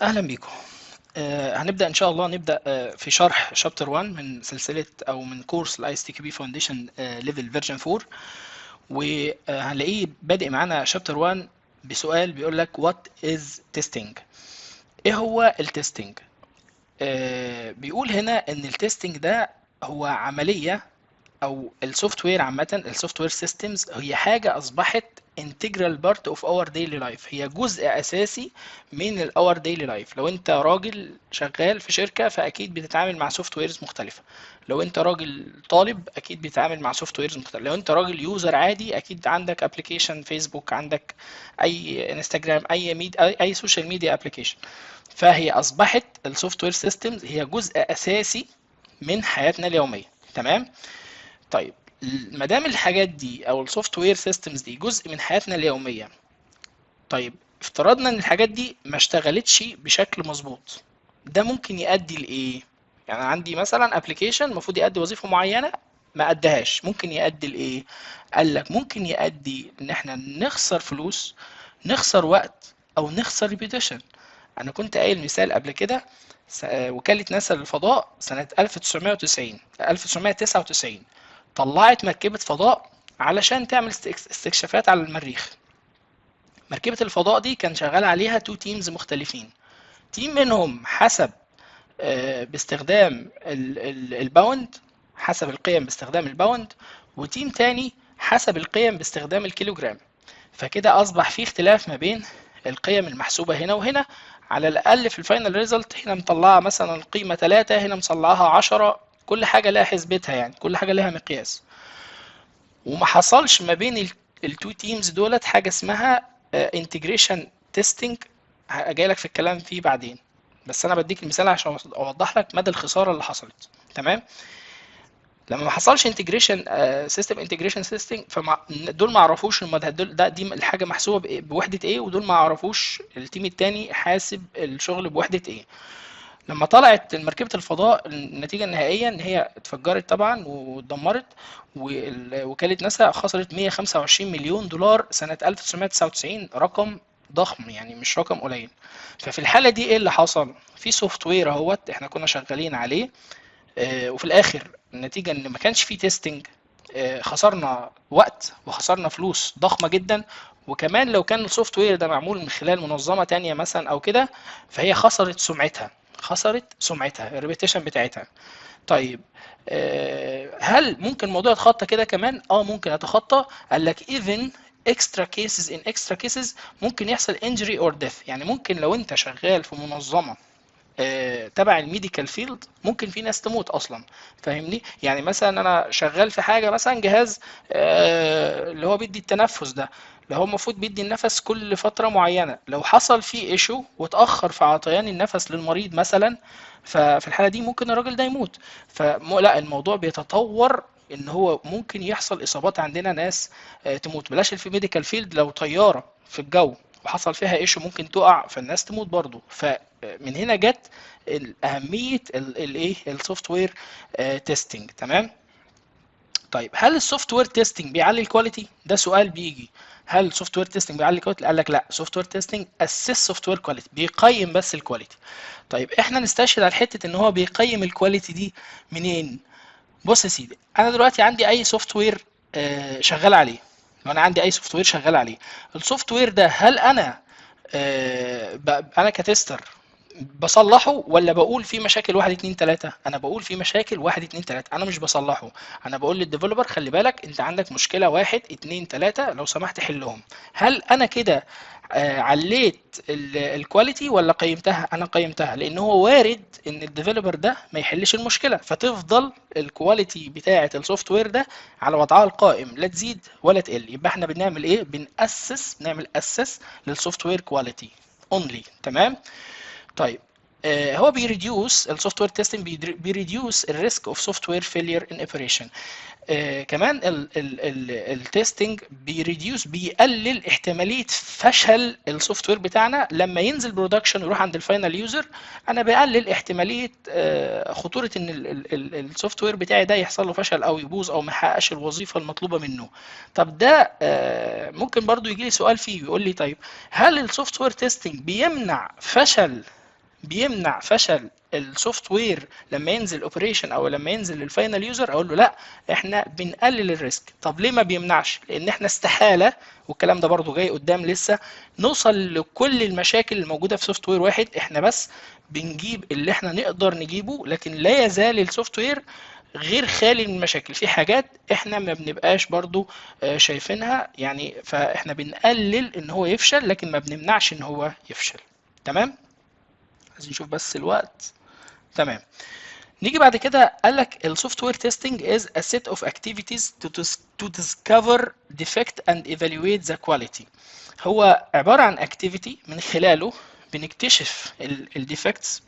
اهلا بيكم. هنبدا ان شاء الله نبدا في شرح شابتر 1 من سلسله او من كورس الاي اس تي كي بي فاونديشن ليفل فيرجن 4. وهنلاقيه بادئ معانا شابتر 1 بسؤال بيقول لك وات از تيستنج. ايه هو التستنج؟ بيقول هنا ان التستنج ده هو عمليه او السوفت وير عامه. السوفت وير سيستمز هي حاجه اصبحت integral part of our daily life، هي جزء اساسي من our daily life. لو انت راجل شغال في شركه فاكيد بتتعامل مع سوفت ويرز مختلفه، لو انت راجل طالب اكيد بتتعامل مع سوفت ويرز مختلفه، لو انت راجل يوزر عادي اكيد عندك ابلكيشن فيسبوك، عندك اي انستجرام، اي سوشيال ميديا ابلكيشن. فهي اصبحت السوفت وير سيستمز هي جزء اساسي من حياتنا اليوميه. تمام. طيب، ما دام الحاجات دي او السوفت وير سيستمز دي جزء من حياتنا اليوميه، طيب افترضنا ان الحاجات دي ما اشتغلتش بشكل مظبوط، ده ممكن يؤدي لايه؟ يعني عندي مثلا ابلكيشن المفروض يؤدي وظيفه معينه ما ادهاش، ممكن يؤدي لايه؟ قال لك ممكن يؤدي ان احنا نخسر فلوس، نخسر وقت، او نخسر ريبيتيشن. انا كنت قايل مثال قبل كده، وكالة ناسا للفضاء سنة 1999 طلعت مركبة فضاء علشان تعمل استكشافات على المريخ. مركبة الفضاء دي كان شغال عليها تو تيمز مختلفين. تيم منهم حسب باستخدام الباوند، حسب القيم باستخدام الباوند، وتيم تاني حسب القيم باستخدام الكيلوجرام. فكده اصبح في اختلاف ما بين القيم المحسوبة هنا وهنا. على الاقل في الفاينل ريزلت هنا مطلعة مثلا قيمة 3، هنا مطلعها 10، كل حاجة لها حسبتها، يعني كل حاجة لها مقياس. وما حصلش ما بين التو تيمز دولت حاجة اسمها انتجريشن تيستنج، جاي لك في الكلام فيه بعدين، بس انا بديك المثال عشان اوضح لك مدى الخساره اللي حصلت. تمام. لما ما حصلش انتجريشن سيستم انتجريشن سيستم، فدول ما عرفوش ان دي الحاجه محسوبه بوحده ايه، ودول ما عرفوش التيم التاني حاسب الشغل بوحده ايه. لما طلعت مركبة الفضاء النتيجة النهائية ان هي اتفجرت طبعا واتدمرت، ووكالة ناسا خسرت 125 مليون دولار سنة 1999، رقم ضخم يعني مش رقم قليل. ففي الحالة دي ايه اللي حصل؟ في سوفت وير اهوت احنا كنا شغالين عليه، وفي الاخر النتيجة ان ما كانش فيه تيستنج، خسرنا وقت وخسرنا فلوس ضخمة جدا. وكمان لو كان السوفت وير ده معمول من خلال منظمة تانية مثلا او كده، فهي خسرت سمعتها، خسرت سمعتها، الريبيتيشن بتاعتها. طيب، هل ممكن الموضوع يتخطى كده كمان؟ ممكن يتخطى. قال لك even extra cases in extra cases ممكن يحصل injury or death. يعني ممكن لو انت شغال في منظمة تبع الميديكال فيلد ممكن في ناس تموت اصلا. فاهمني؟ يعني مثلا انا شغال في حاجه، مثلا جهاز اللي هو بيدي التنفس ده، اللي هو المفروض بيدي النفس كل فتره معينه، لو حصل فيه ايشو واتاخر في عطيان النفس للمريض مثلا، ففي الحاله دي ممكن الراجل ده يموت. فلا، الموضوع بيتطور ان هو ممكن يحصل اصابات، عندنا ناس تموت. بلاش في الميديكال فيلد، لو طياره في الجو وحصل فيها ايشو ممكن تقع فالناس تموت برضو. فمن هنا جت اهميه الايه السوفت وير تيستنج. تمام. طيب، هل السوفت وير تيستنج بيعلي الكواليتي؟ ده سؤال بيجي. هل السوفت وير تيستنج بيعلي الكواليتي؟ قال لك لا، سوفت وير تيستنج اسس سوفت وير كواليتي، بيقيم بس الكواليتي. طيب احنا نستشهد على حته ان هو بيقيم الكواليتي دي منين؟ بص يا سيدي، انا دلوقتي عندي اي سوفت وير شغال عليه. لو انا عندي اي سوفت وير شغال عليه، السوفت وير ده هل انا انا كتستر بصلحه ولا بقول في مشاكل واحد اتنين تلاتة؟ انا بقول في مشاكل واحد اتنين تلاتة، انا مش بصلحه. انا بقول للديفلوبر خلي بالك انت عندك مشكلة واحد اتنين تلاتة، لو سمحت حلهم. هل انا كده عليت الكواليتي ولا قيمتها؟ انا قيمتها، لان هو وارد ان الديفلوبر ده ما يحلش المشكله، فتفضل الكواليتي بتاعه السوفت وير ده على وضعها القائم، لا تزيد ولا تقل. يبقى احنا بنعمل ايه؟ بنعمل اسس للسوفت وير كواليتي اونلي. تمام. طيب، هو بيريديوس السوفت وير تيستنج، بيريديوس الريسك اوف سوفت وير فيلير ان اوبريشن. كمان التستنج بيقلل احتماليه فشل السوفت وير بتاعنا لما ينزل برودكشن ويروح عند الفاينل يوزر. انا بقلل احتماليه خطوره ان السوفت وير بتاعي ده يحصل له فشل او يبوظ او ما يحققش الوظيفه المطلوبه منه. طب ده ممكن برضو يجي لي سؤال فيه يقول لي طيب هل السوفت وير تيستنج بيمنع فشل بيمنع فشل السوفت وير لما ينزل اوبريشن او لما ينزل للفاينل يوزر؟ اقول له لا، احنا بنقلل الريسك. طب ليه ما بيمنعش؟ لان احنا استحاله، والكلام ده برضو جاي قدام لسه، نوصل لكل المشاكل الموجوده في سوفت وير واحد. احنا بس بنجيب اللي احنا نقدر نجيبه، لكن لا يزال السوفت وير غير خالي من المشاكل. في حاجات احنا ما بنبقاش برضو شايفينها يعني، فاحنا بنقلل ان هو يفشل لكن ما بنمنعش ان هو يفشل. تمام؟ عايزين نشوف بس الوقت. تمام. نيجي بعد كده، قال لك السوفت وير تيستنج is a set of activities to discover defect and evaluate the quality. هو عبارة عن activity من خلاله بنكتشف الديفكتس،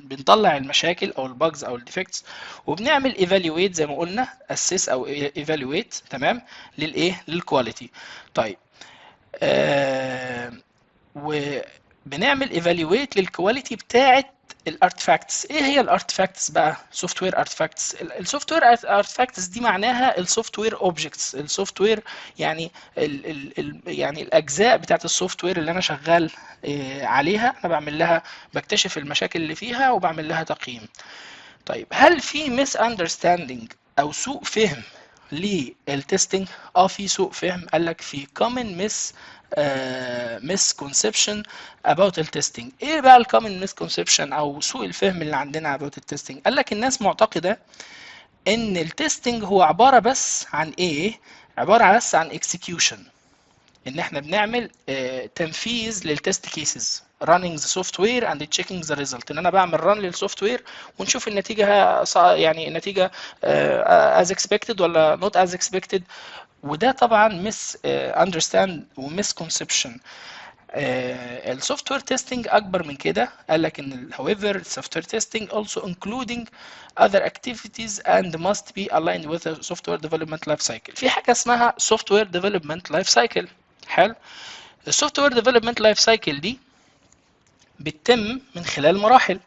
بنطلع المشاكل او الباجز او الديفكتس، وبنعمل evaluate زي ما قلنا assess او evaluate. تمام؟ للايه؟ للكواليتي. طيب وبنعمل evaluate للكواليتي بتاعه الارتفاكتس. ايه هي الارتفاكتس بقى؟ سوفت وير ارتفاكتس. السوفت وير ارتفاكتس دي معناها السوفت وير اوبجكتس. السوفت وير يعني يعني الاجزاء بتاعت السوفت وير اللي انا شغال عليها، انا بعمل لها، بكتشف المشاكل اللي فيها وبعمل لها تقييم. طيب هل في ميس اندرستاندينج او سوء فهم للتستنج؟ في سوء فهم. قال لك في common misconception about التستنج. ايه بقى الcommon misconception او سوء الفهم اللي عندنا about التستنج؟ قال لك الناس معتقده ان التستنج هو عباره بس عن ايه؟ عباره بس عن execution، ان احنا بنعمل تنفيذ للتست كيسز، running the software and checking the result. ان انا بعمل run للسوفت وير ونشوف النتيجه يعني النتيجه as expected ولا not as expected. وده طبعا understand و misconception. السوفت وير تيستنج اكبر من كده. قال لك ان however software testing also including other activities and must be aligned with the software development life cycle. في حاجه اسمها software development life cycle. حلو. السوفت وير ديفلوبمنت لايف سايكل دي بتتم من خلال مراحل،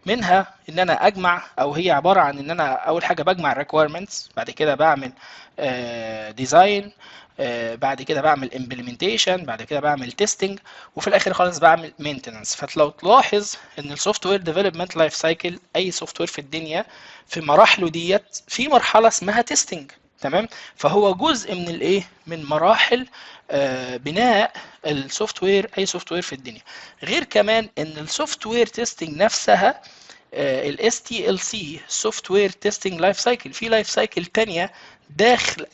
منها ان انا اجمع، او هي عباره عن ان انا اول حاجه بجمع الريكويرمنتس، بعد كده بعمل ديزاين، بعد كده بعمل امبلمنتيشن، بعد كده بعمل تيستنج، وفي الاخر خالص بعمل مينتننس. فلو تلاحظ ان السوفت وير ديفلوبمنت لايف سايكل، اي سوفت وير في الدنيا في مراحله ديت في مرحله اسمها تيستنج. تمام؟ فهو جزء من الايه؟ من مراحل بناء السوفت وير، اي سوفت وير في الدنيا. غير كمان ان السوفت وير تيستنج نفسها ال STLC سوفت وير تيستنج لايف سايكل، في لايف سايكل تانية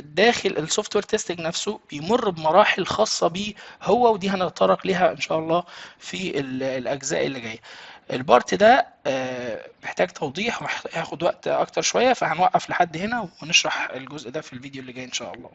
داخل السوفت وير تيستنج نفسه، بيمر بمراحل خاصة بيه هو، ودي هنتطرق ليها ان شاء الله في الاجزاء اللي جايه. البارت ده محتاج توضيح وهياخد وقت اكتر شويه، فهنوقف لحد هنا ونشرح الجزء ده في الفيديو اللي جاي ان شاء الله.